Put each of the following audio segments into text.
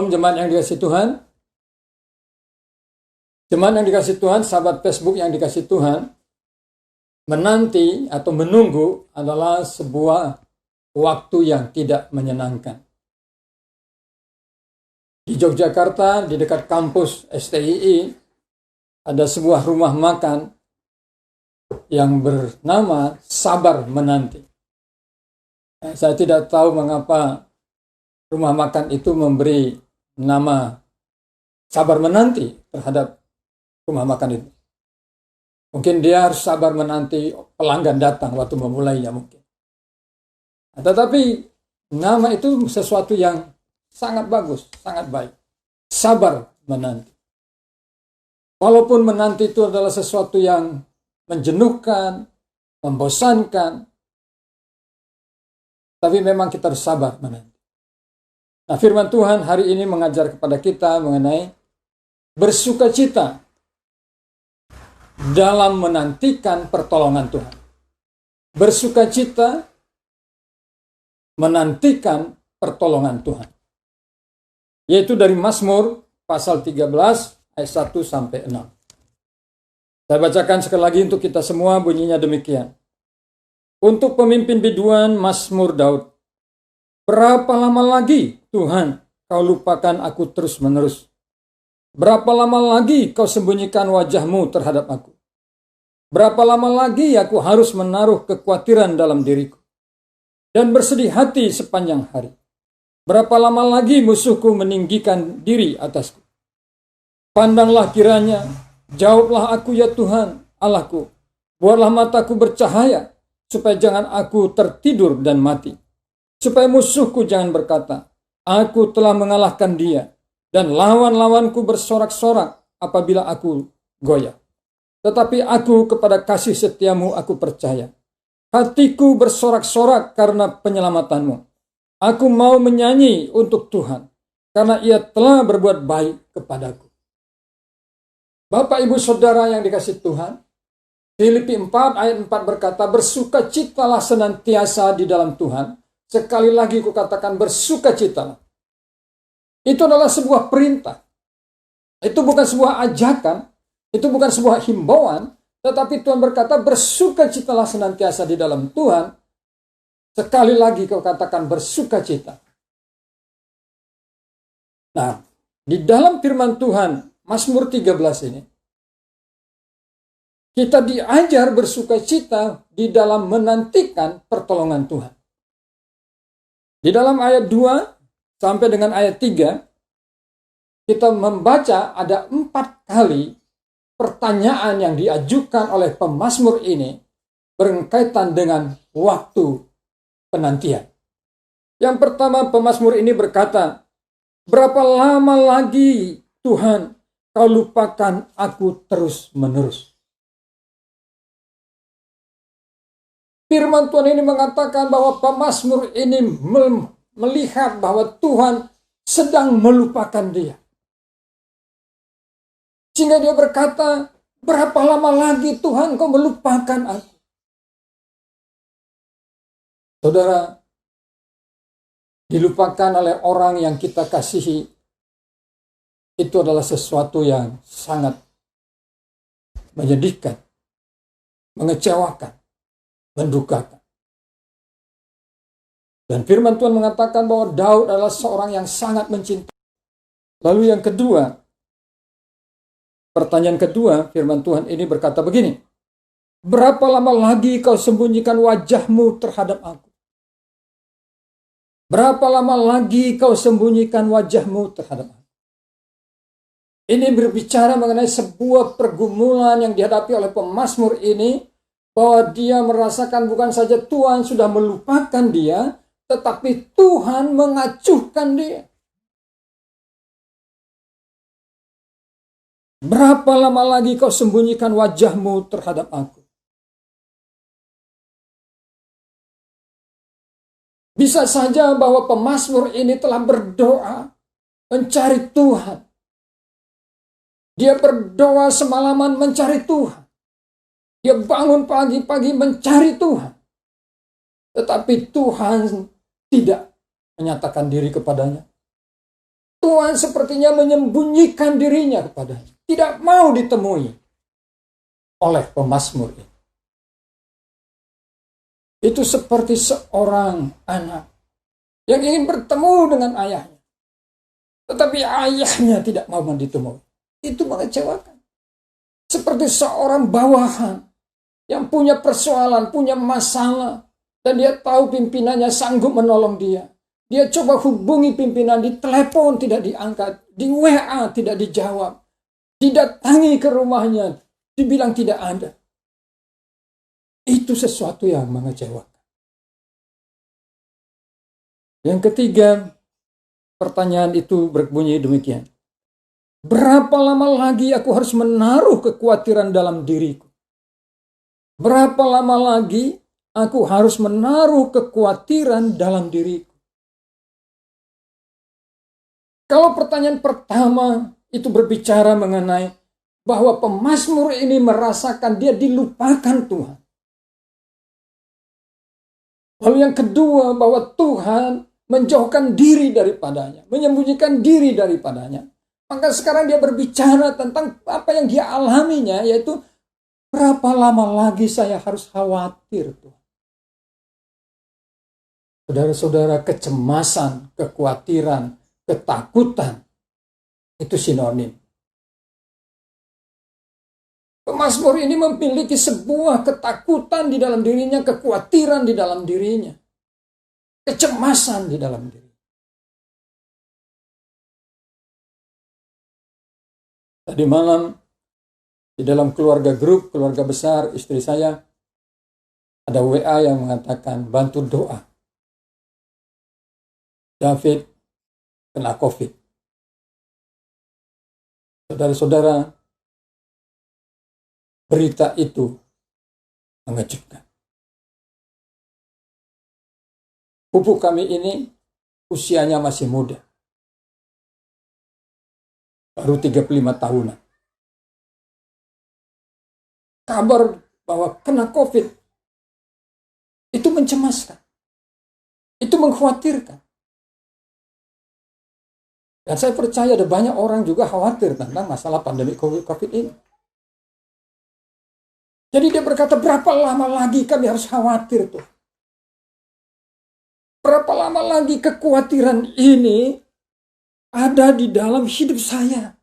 Shalom jemaat yang dikasihi Tuhan. Jemaat yang dikasihi Tuhan, sahabat Facebook yang dikasihi Tuhan, menanti atau menunggu adalah sebuah waktu yang tidak menyenangkan. Di Yogyakarta, di dekat kampus STII, ada sebuah rumah makan yang bernama Sabar Menanti. Saya tidak tahu mengapa rumah makan itu memberi nama Sabar Menanti terhadap rumah makan itu. Mungkin dia harus sabar menanti pelanggan datang waktu memulainya mungkin. Tetapi nama itu sesuatu yang sangat bagus, sangat baik. Sabar menanti. Walaupun menanti itu adalah sesuatu yang menjenuhkan, membosankan, tapi memang kita harus sabar menanti. Nah, firman Tuhan hari ini mengajar kepada kita mengenai bersukacita dalam menantikan pertolongan Tuhan. Bersukacita menantikan pertolongan Tuhan. Yaitu dari Mazmur pasal 13 ayat 1 sampai 6. Saya bacakan sekali lagi untuk kita semua, bunyinya demikian. Untuk pemimpin biduan Mazmur Daud. Berapa lama lagi, Tuhan, kau lupakan aku terus-menerus? Berapa lama lagi kau sembunyikan wajahmu terhadap aku? Berapa lama lagi aku harus menaruh kekhawatiran dalam diriku dan bersedih hati sepanjang hari? Berapa lama lagi musuhku meninggikan diri atasku? Pandanglah kiranya, jawablah aku ya Tuhan, Allahku. Buatlah mataku bercahaya, supaya jangan aku tertidur dan mati. Supaya musuhku jangan berkata, aku telah mengalahkan dia, dan lawan-lawanku bersorak-sorak apabila aku goyah. Tetapi aku kepada kasih setiamu aku percaya. Hatiku bersorak-sorak karena penyelamatanmu. Aku mau menyanyi untuk Tuhan, karena ia telah berbuat baik kepadaku. Bapak, Ibu, Saudara yang dikasihi Tuhan, Filipi 4 ayat 4 berkata, bersukacitalah senantiasa di dalam Tuhan. Sekali lagi kukatakan bersukacitalah. Itu adalah sebuah perintah. Itu bukan sebuah ajakan. Itu bukan sebuah himbauan. Tetapi Tuhan berkata bersukacitalah senantiasa di dalam Tuhan. Sekali lagi kukatakan bersukacita. Nah, di dalam firman Tuhan, Mazmur 13 ini, kita diajar bersukacita di dalam menantikan pertolongan Tuhan. Di dalam ayat 2 sampai dengan ayat 3, kita membaca ada 4 kali pertanyaan yang diajukan oleh pemazmur ini berkaitan dengan waktu penantian. Yang pertama, pemazmur ini berkata, berapa lama lagi Tuhan kau lupakan aku terus-menerus? Firman Tuhan ini mengatakan bahwa pemazmur ini melihat bahwa Tuhan sedang melupakan dia. Sehingga dia berkata, berapa lama lagi Tuhan kau melupakan aku? Saudara, dilupakan oleh orang yang kita kasihi, itu adalah sesuatu yang sangat menyedihkan, mengecewakan, mendukakan. Dan firman Tuhan mengatakan bahwa Daud adalah seorang yang sangat mencintai. Lalu yang kedua, pertanyaan kedua, firman Tuhan ini berkata begini, berapa lama lagi kau sembunyikan wajahmu terhadap aku? Berapa lama lagi kau sembunyikan wajahmu terhadap aku? Ini berbicara mengenai sebuah pergumulan yang dihadapi oleh pemazmur ini, bahwa dia merasakan bukan saja Tuhan sudah melupakan dia, tetapi Tuhan mengacuhkan dia. Berapa lama lagi kau sembunyikan wajahmu terhadap aku? Bisa saja bahwa pemazmur ini telah berdoa mencari Tuhan. Dia berdoa semalaman mencari Tuhan. Dia bangun pagi-pagi mencari Tuhan. Tetapi Tuhan tidak menyatakan diri kepadanya. Tuhan sepertinya menyembunyikan dirinya kepadanya. Tidak mau ditemui oleh pemazmur ini. Itu seperti seorang anak yang ingin bertemu dengan ayahnya. Tetapi ayahnya tidak mau ditemui. Itu mengecewakan. Seperti seorang bawahan yang punya persoalan, punya masalah. Dan dia tahu pimpinannya sanggup menolong dia. Dia coba hubungi pimpinan, di telepon tidak diangkat. Di WA tidak dijawab. Didatangi ke rumahnya, dibilang tidak ada. Itu sesuatu yang mengecewakan. Yang ketiga, pertanyaan itu berbunyi demikian. Berapa lama lagi aku harus menaruh kekhawatiran dalam diriku? Berapa lama lagi aku harus menaruh kekhawatiran dalam diriku? Kalau pertanyaan pertama itu berbicara mengenai bahwa pemazmur ini merasakan dia dilupakan Tuhan. Lalu yang kedua, bahwa Tuhan menjauhkan diri daripadanya, menyembunyikan diri daripadanya. Maka sekarang dia berbicara tentang apa yang dia alaminya, yaitu berapa lama lagi saya harus khawatir Tuhan. Saudara-saudara, kecemasan, kekhawatiran, ketakutan, itu sinonim. Pemazmur ini memiliki sebuah ketakutan di dalam dirinya, kekhawatiran di dalam dirinya, kecemasan di dalam diri. Tadi malam di dalam keluarga grup, keluarga besar, istri saya, ada WA yang mengatakan bantu doa. David kena COVID. Saudara-saudara, berita itu mengejutkan. Pupuk kami ini usianya masih muda. Baru 35 tahunan. Kabar bahwa kena COVID itu mencemaskan. Itu mengkhawatirkan. Dan saya percaya ada banyak orang juga khawatir tentang masalah pandemi COVID ini. Jadi dia berkata, berapa lama lagi kami harus khawatir tuh? Berapa lama lagi kekhawatiran ini ada di dalam hidup saya?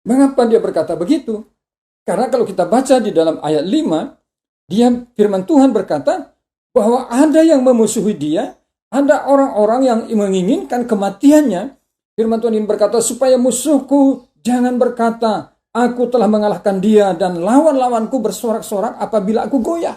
Mengapa dia berkata begitu? Karena kalau kita baca di dalam ayat 5, firman Tuhan berkata bahwa ada yang memusuhi dia, ada orang-orang yang menginginkan kematiannya. Firman Tuhan ini berkata, supaya musuhku jangan berkata, aku telah mengalahkan dia, dan lawan-lawanku bersorak-sorak apabila aku goyah.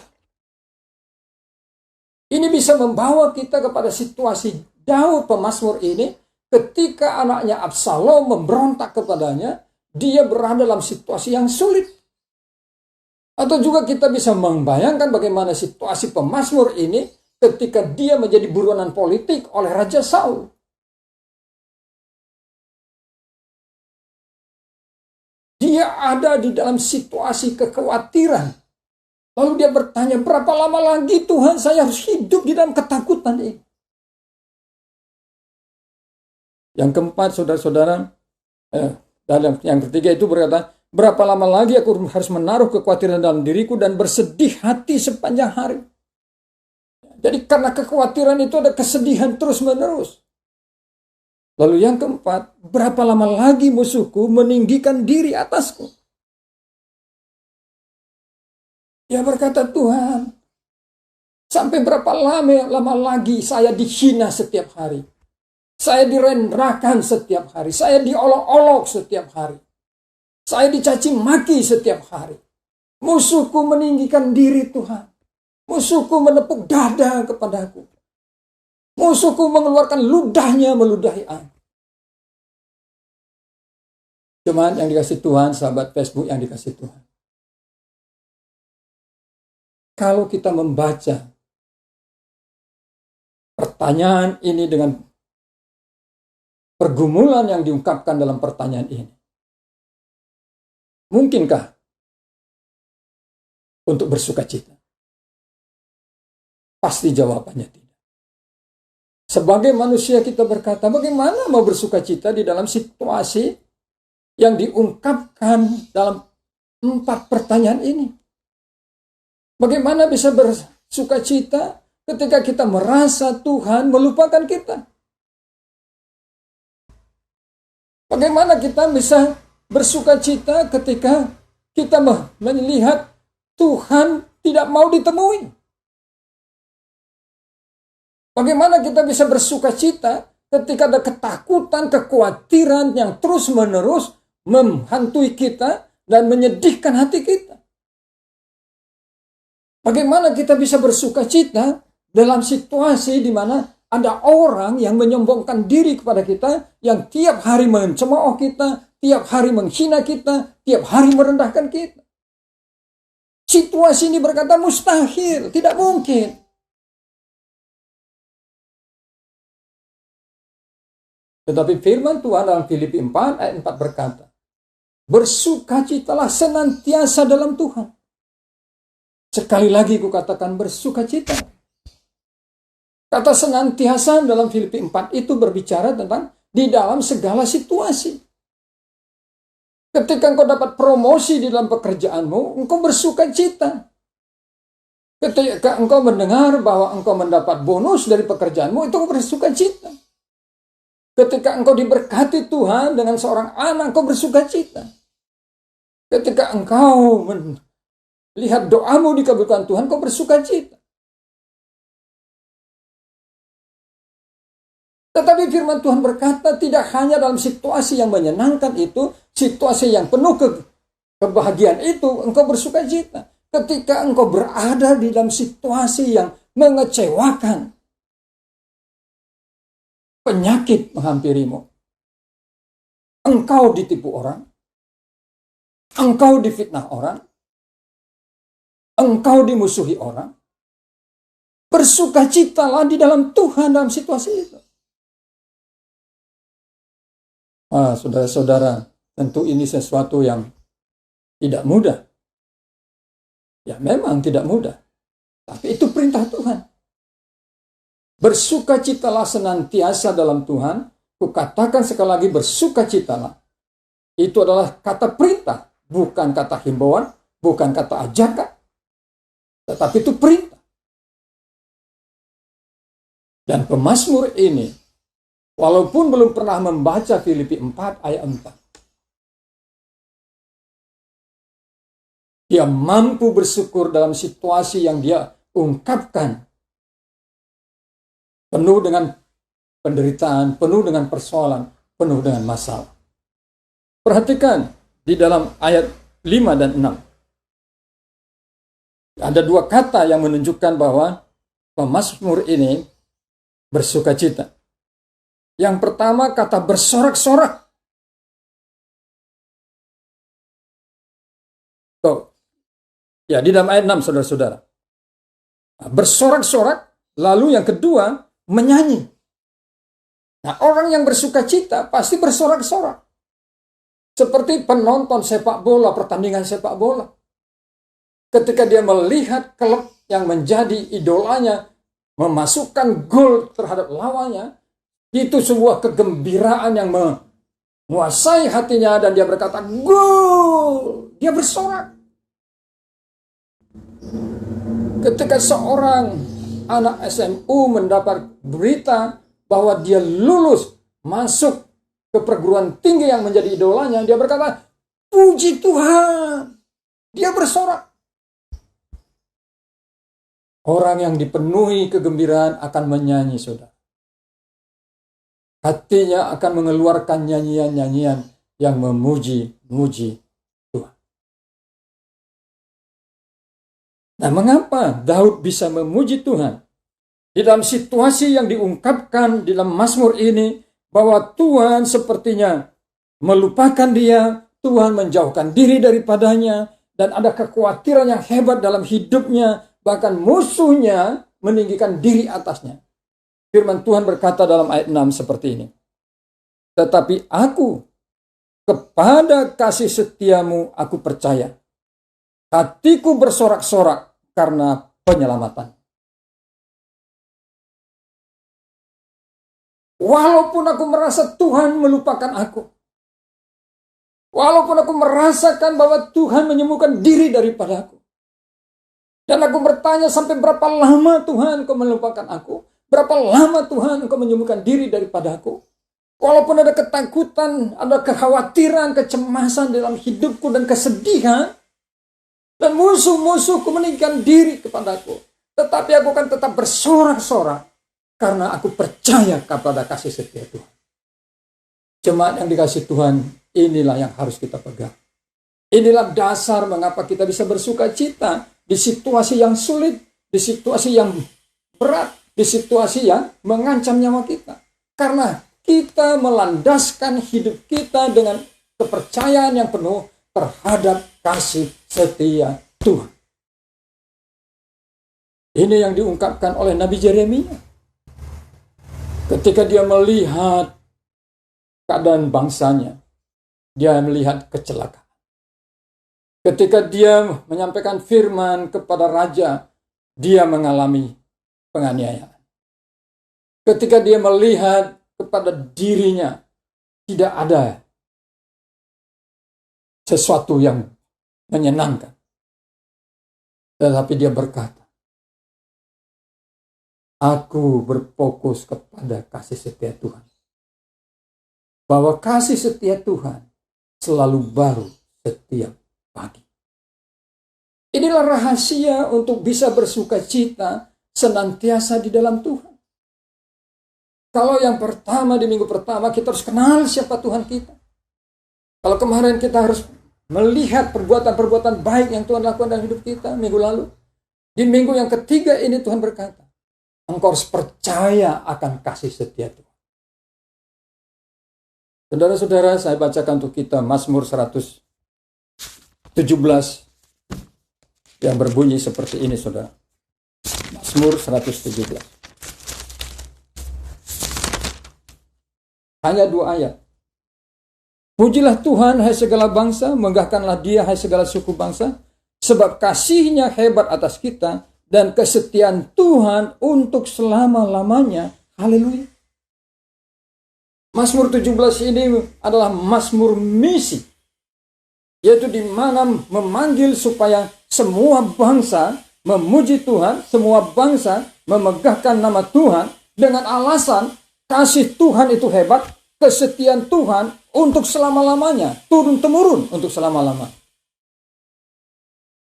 Ini bisa membawa kita kepada situasi Daud pemazmur ini, ketika anaknya Absalom memberontak kepadanya, dia berada dalam situasi yang sulit. Atau juga kita bisa membayangkan bagaimana situasi pemazmur ini ketika dia menjadi buronan politik oleh Raja Saul. Dia ada di dalam situasi kekhawatiran. Lalu dia bertanya, berapa lama lagi Tuhan saya harus hidup di dalam ketakutan ini? Yang keempat, saudara-saudara, dalam yang ketiga itu berkata, berapa lama lagi aku harus menaruh kekhawatiran dalam diriku dan bersedih hati sepanjang hari. Jadi karena kekhawatiran itu ada kesedihan terus-menerus. Lalu yang keempat, berapa lama lagi musuhku meninggikan diri atasku? Dia berkata, Tuhan, sampai berapa lama lagi saya dihina setiap hari? Saya direndahkan setiap hari. Saya diolok-olok setiap hari. Saya dicaci maki setiap hari. Musuhku meninggikan diri Tuhan. Musuhku menepuk dada kepadaku. Musuhku mengeluarkan ludahnya meludahi aku. Cuman yang dikasih Tuhan, sahabat Facebook yang dikasih Tuhan. Kalau kita membaca pertanyaan ini dengan pergumulan yang diungkapkan dalam pertanyaan ini, mungkinkah untuk bersuka cita? Pasti jawabannya tidak. Sebagai manusia kita berkata, bagaimana mau bersuka cita di dalam situasi yang diungkapkan dalam 4 pertanyaan ini? Bagaimana bisa bersuka cita ketika kita merasa Tuhan melupakan kita? Bagaimana kita bisa bersuka cita ketika kita melihat Tuhan tidak mau ditemui? Bagaimana kita bisa bersuka cita ketika ada ketakutan, kekhawatiran yang terus-menerus menghantui kita dan menyedihkan hati kita? Bagaimana kita bisa bersuka cita dalam situasi di mana ada orang yang menyombongkan diri kepada kita, yang tiap hari mencemooh kita, tiap hari menghina kita, tiap hari merendahkan kita? Situasi ini berkata mustahil, tidak mungkin. Tetapi firman Tuhan dalam Filipi 4 ayat 4 berkata, bersukacitalah senantiasa dalam Tuhan. Sekali lagi kukatakan bersukacita. Kata senantiasa dalam Filipi 4 itu berbicara tentang di dalam segala situasi. Ketika engkau dapat promosi di dalam pekerjaanmu, engkau bersukacita. Ketika engkau mendengar bahwa engkau mendapat bonus dari pekerjaanmu, itu bersukacita. Ketika engkau diberkati Tuhan dengan seorang anak, engkau bersukacita. Ketika engkau melihat doamu dikabulkan Tuhan, engkau bersukacita. Tetapi firman Tuhan berkata tidak hanya dalam situasi yang menyenangkan itu, situasi yang penuh kebahagiaan itu, engkau bersukacita. Ketika engkau berada di dalam situasi yang mengecewakan, penyakit menghampirimu, engkau ditipu orang, engkau difitnah orang, engkau dimusuhi orang, bersukacitalah di dalam Tuhan dalam situasi itu. Saudara-saudara, tentu ini sesuatu yang tidak mudah. Ya memang tidak mudah, tapi itu perintah Tuhan. Bersukacitalah senantiasa dalam Tuhan. Kukatakan sekali lagi, bersukacitalah. Itu adalah kata perintah, bukan kata himbauan, bukan kata ajakan, tetapi itu perintah. Dan pemazmur ini, walaupun belum pernah membaca Filipi 4 ayat 4, dia mampu bersyukur dalam situasi yang dia ungkapkan, penuh dengan penderitaan, penuh dengan persoalan, penuh dengan masalah. Perhatikan di dalam ayat 5 dan 6. Ada 2 kata yang menunjukkan bahwa pemazmur ini bersukacita. Yang pertama kata bersorak-sorak. Ya, di dalam ayat 6, saudara-saudara. Bersorak-sorak, lalu yang kedua menyanyi. Nah, orang yang bersukacita pasti bersorak-sorak. Seperti penonton sepak bola, pertandingan sepak bola. Ketika dia melihat klub yang menjadi idolanya memasukkan gol terhadap lawannya, itu sebuah kegembiraan yang menguasai hatinya dan dia berkata, gol! Dia bersorak. Ketika seorang anak SMU mendapat berita bahwa dia lulus masuk ke perguruan tinggi yang menjadi idolanya, dia berkata, puji Tuhan. Dia bersorak. Orang yang dipenuhi kegembiraan akan menyanyi, saudara. Hatinya akan mengeluarkan nyanyian-nyanyian yang memuji-muji Tuhan. Nah, mengapa Daud bisa memuji Tuhan? Di dalam situasi yang diungkapkan di dalam Mazmur ini, bahwa Tuhan sepertinya melupakan dia, Tuhan menjauhkan diri daripadanya, dan ada kekhawatiran yang hebat dalam hidupnya, bahkan musuhnya meninggikan diri atasnya. Firman Tuhan berkata dalam ayat 6 seperti ini. Tetapi aku, kepada kasih setiamu aku percaya. Hatiku bersorak-sorak karena penyelamatan. Walaupun aku merasa Tuhan melupakan aku. Walaupun aku merasakan bahwa Tuhan menyembuhkan diri daripada aku. Dan aku bertanya, sampai berapa lama Tuhan Engkau melupakan aku? Berapa lama Tuhan Engkau menyembuhkan diri daripada aku? Walaupun ada ketakutan, ada kekhawatiran, kecemasan dalam hidupku dan kesedihan, dan musuh-musuhku meninggikan diri kepadaku, tetapi aku akan tetap bersorak-sorak karena aku percaya kepada kasih setia Tuhan. Jemaat yang dikasihi Tuhan, inilah yang harus kita pegang. Inilah dasar mengapa kita bisa bersuka cita di situasi yang sulit, di situasi yang berat, di situasi yang mengancam nyawa kita. Karena kita melandaskan hidup kita dengan kepercayaan yang penuh terhadap kasih setia Tuhan. Ini yang diungkapkan oleh Nabi Yeremia. Ketika dia melihat keadaan bangsanya, dia melihat kecelakaan. Ketika dia menyampaikan firman kepada raja, dia mengalami penganiayaan. Ketika dia melihat kepada dirinya, tidak ada sesuatu yang menyenangkan. Tetapi dia berkata, aku berfokus kepada kasih setia Tuhan. Bahwa kasih setia Tuhan selalu baru setiap pagi. Inilah rahasia untuk bisa bersuka cita senantiasa di dalam Tuhan. Kalau yang pertama, di minggu pertama, kita harus kenal siapa Tuhan kita. Kalau kemarin kita harus melihat perbuatan-perbuatan baik yang Tuhan lakukan dalam hidup kita minggu lalu. Di minggu yang ketiga ini Tuhan berkata, engkau harus percaya akan kasih setia Tuhan. Saudara-saudara, saya bacakan untuk kita Mazmur 117 yang berbunyi seperti ini, saudara. Mazmur 117. Hanya 2 ayat. Pujilah Tuhan, hai segala bangsa, megahkanlah Dia, hai segala suku bangsa, sebab kasih-Nya hebat atas kita, dan kesetiaan Tuhan untuk selama-lamanya. Haleluya. Mazmur 17 ini adalah Mazmur misi, yaitu di mana memanggil supaya semua bangsa memuji Tuhan, semua bangsa memegahkan nama Tuhan dengan alasan kasih Tuhan itu hebat, kesetiaan Tuhan untuk selama-lamanya, turun-temurun untuk selama-lamanya.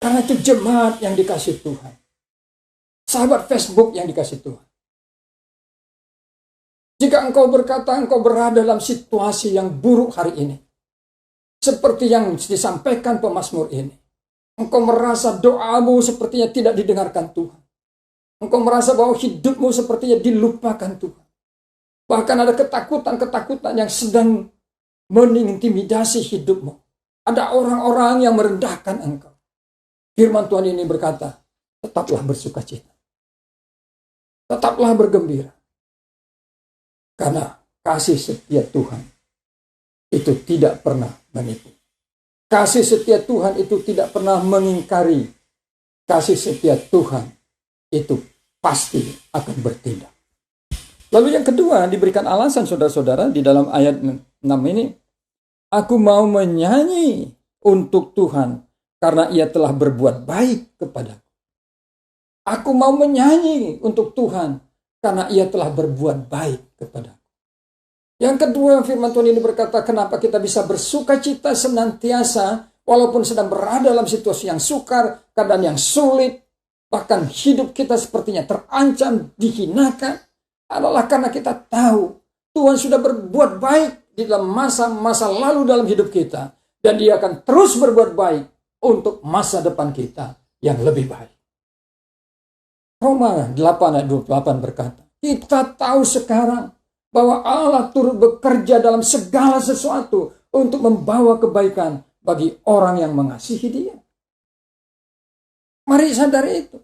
Karena itu jemaat yang dikasih Tuhan. Sahabat Facebook yang dikasih Tuhan. Jika engkau berkata engkau berada dalam situasi yang buruk hari ini, seperti yang disampaikan pemazmur ini, engkau merasa doamu sepertinya tidak didengarkan Tuhan. Engkau merasa bahwa hidupmu sepertinya dilupakan Tuhan. Bahkan ada ketakutan-ketakutan yang sedang mengintimidasi hidupmu. Ada orang-orang yang merendahkan engkau. Firman Tuhan ini berkata, tetaplah bersukacita. Tetaplah bergembira. Karena kasih setia Tuhan itu tidak pernah menipu. Kasih setia Tuhan itu tidak pernah mengingkari. Kasih setia Tuhan itu pasti akan bertindak. Lalu yang kedua, diberikan alasan saudara-saudara di dalam ayat 6 ini. Aku mau menyanyi untuk Tuhan karena Ia telah berbuat baik kepadaku. Aku mau menyanyi untuk Tuhan karena Ia telah berbuat baik kepadaku. Yang kedua, firman Tuhan ini berkata, kenapa kita bisa bersuka cita senantiasa walaupun sedang berada dalam situasi yang sukar, keadaan yang sulit, bahkan hidup kita sepertinya terancam, dihinakan, adalah karena kita tahu Tuhan sudah berbuat baik di dalam masa-masa lalu dalam hidup kita. Dan Dia akan terus berbuat baik untuk masa depan kita yang lebih baik. Roma 8 ayat 28 berkata, kita tahu sekarang bahwa Allah turut bekerja dalam segala sesuatu untuk membawa kebaikan bagi orang yang mengasihi Dia. Mari sadari itu.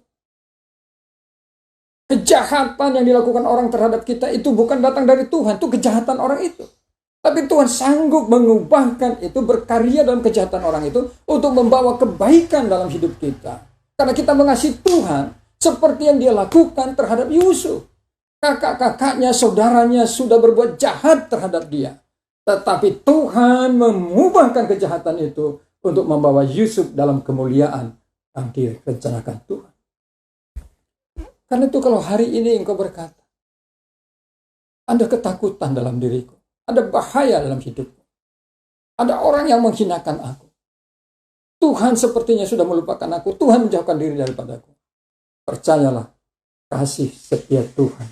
Kejahatan yang dilakukan orang terhadap kita itu bukan datang dari Tuhan, itu kejahatan orang itu. Tapi Tuhan sanggup mengubahkan itu, berkarya dalam kejahatan orang itu untuk membawa kebaikan dalam hidup kita. Karena kita mengasihi Tuhan seperti yang Dia lakukan terhadap Yusuf. kakak-kakaknya, saudaranya sudah berbuat jahat terhadap dia. Tetapi Tuhan mengubahkan kejahatan itu untuk membawa Yusuf dalam kemuliaan yang direncanakan Tuhan. Karena itu kalau hari ini engkau berkata, ada ketakutan dalam diriku, ada bahaya dalam hidupku, ada orang yang menghinakan aku, Tuhan sepertinya sudah melupakan aku, Tuhan menjauhkan diri daripadaku. Percayalah, kasih setia Tuhan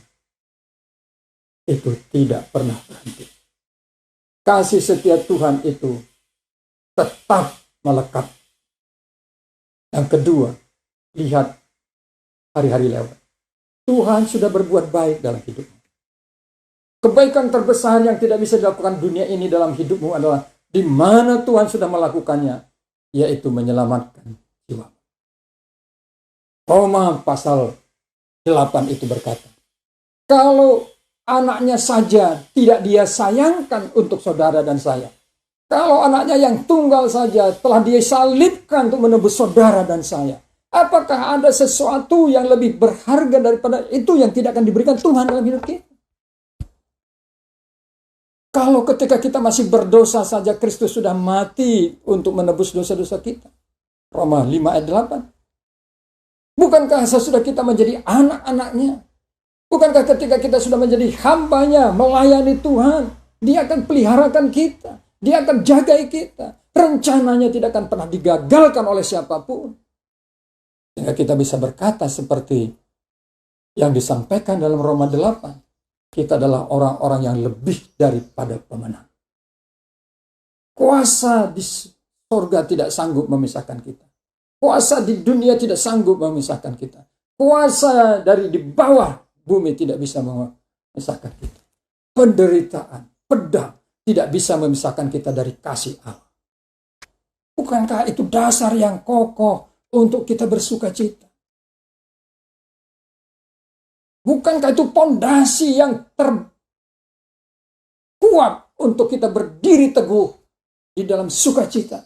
itu tidak pernah berhenti. Kasih setia Tuhan itu tetap melekat. Yang kedua, lihat hari-hari lewat. Tuhan sudah berbuat baik dalam hidupmu. Kebaikan terbesar yang tidak bisa dilakukan dunia ini dalam hidupmu adalah di mana Tuhan sudah melakukannya, yaitu menyelamatkan jiwa. Roma pasal 8 itu berkata, kalau anaknya saja tidak dia sayangkan untuk saudara dan saya, kalau anaknya yang tunggal saja telah dia salibkan untuk menebus saudara dan saya, apakah ada sesuatu yang lebih berharga daripada itu yang tidak akan diberikan Tuhan dalam hidup kita? Kalau ketika kita masih berdosa saja, Kristus sudah mati untuk menebus dosa-dosa kita. Roma 5 ayat 8. Bukankah sesudah kita menjadi anak-anaknya? Bukankah ketika kita sudah menjadi hambanya, melayani Tuhan, Dia akan peliharakan kita, Dia akan jaga kita. Rencananya tidak akan pernah digagalkan oleh siapapun. Sehingga kita bisa berkata seperti yang disampaikan dalam Roma 8. Kita adalah orang-orang yang lebih daripada pemenang. Kuasa di surga tidak sanggup memisahkan kita. Kuasa di dunia tidak sanggup memisahkan kita. Kuasa dari di bawah bumi tidak bisa memisahkan kita. Penderitaan, pedang tidak bisa memisahkan kita dari kasih Allah. Bukankah itu dasar yang kokoh untuk kita bersuka cita? Bukankah itu pondasi yang terkuat untuk kita berdiri teguh di dalam sukacita?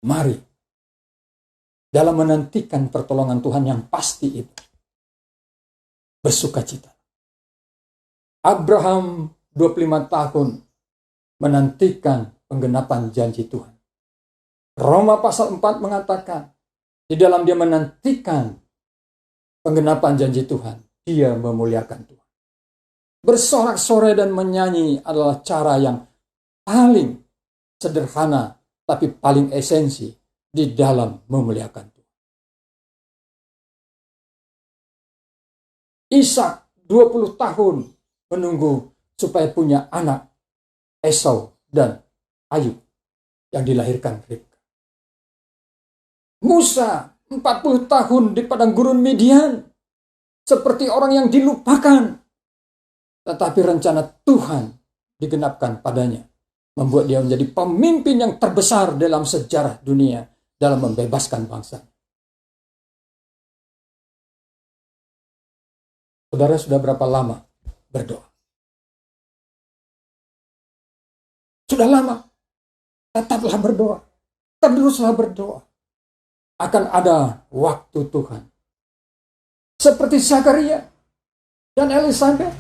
Mari, dalam menantikan pertolongan Tuhan yang pasti itu, bersukacita. Abraham 25 tahun menantikan penggenapan janji Tuhan. Roma pasal 4 mengatakan, di dalam dia menantikan penggenapan janji Tuhan, dia memuliakan Tuhan. Bersorak-sorai dan menyanyi adalah cara yang paling sederhana tapi paling esensi di dalam memuliakan Tuhan. Ishak 20 tahun menunggu supaya punya anak Esau dan Ayub yang dilahirkan Ribka. Musa 40 tahun di padang gurun Midian seperti orang yang dilupakan. Tetapi rencana Tuhan digenapkan padanya, membuat dia menjadi pemimpin yang terbesar dalam sejarah dunia dalam membebaskan bangsa. Saudara sudah berapa lama berdoa? Sudah lama. Tetaplah berdoa. Teruslah berdoa. Akan ada waktu Tuhan. Seperti Zakaria dan Elisabeth.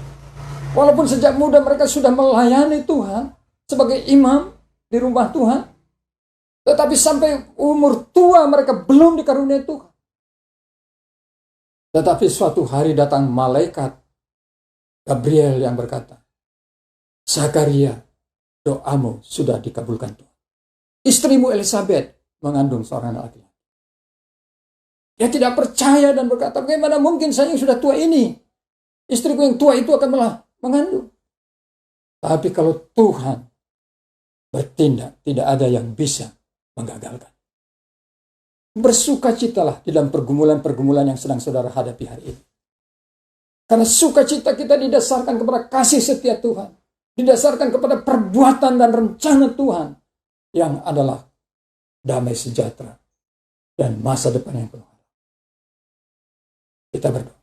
Walaupun sejak muda mereka sudah melayani Tuhan sebagai imam di rumah Tuhan, tetapi sampai umur tua mereka belum dikaruniai Tuhan. Tetapi suatu hari datang malaikat Gabriel yang berkata, Zakaria, doamu sudah dikabulkan Tuhan. Istrimu Elisabeth mengandung seorang anak laki-laki. Dia tidak percaya dan berkata, bagaimana mungkin saya yang sudah tua ini, istriku yang tua itu akan malah mengandung. Tapi kalau Tuhan bertindak, tidak ada yang bisa menggagalkan. Bersukacitalah di dalam pergumulan-pergumulan yang sedang saudara hadapi hari ini. Karena sukacita kita didasarkan kepada kasih setia Tuhan. Didasarkan kepada perbuatan dan rencana Tuhan yang adalah damai sejahtera dan masa depan yang penuh. Kita berdoa.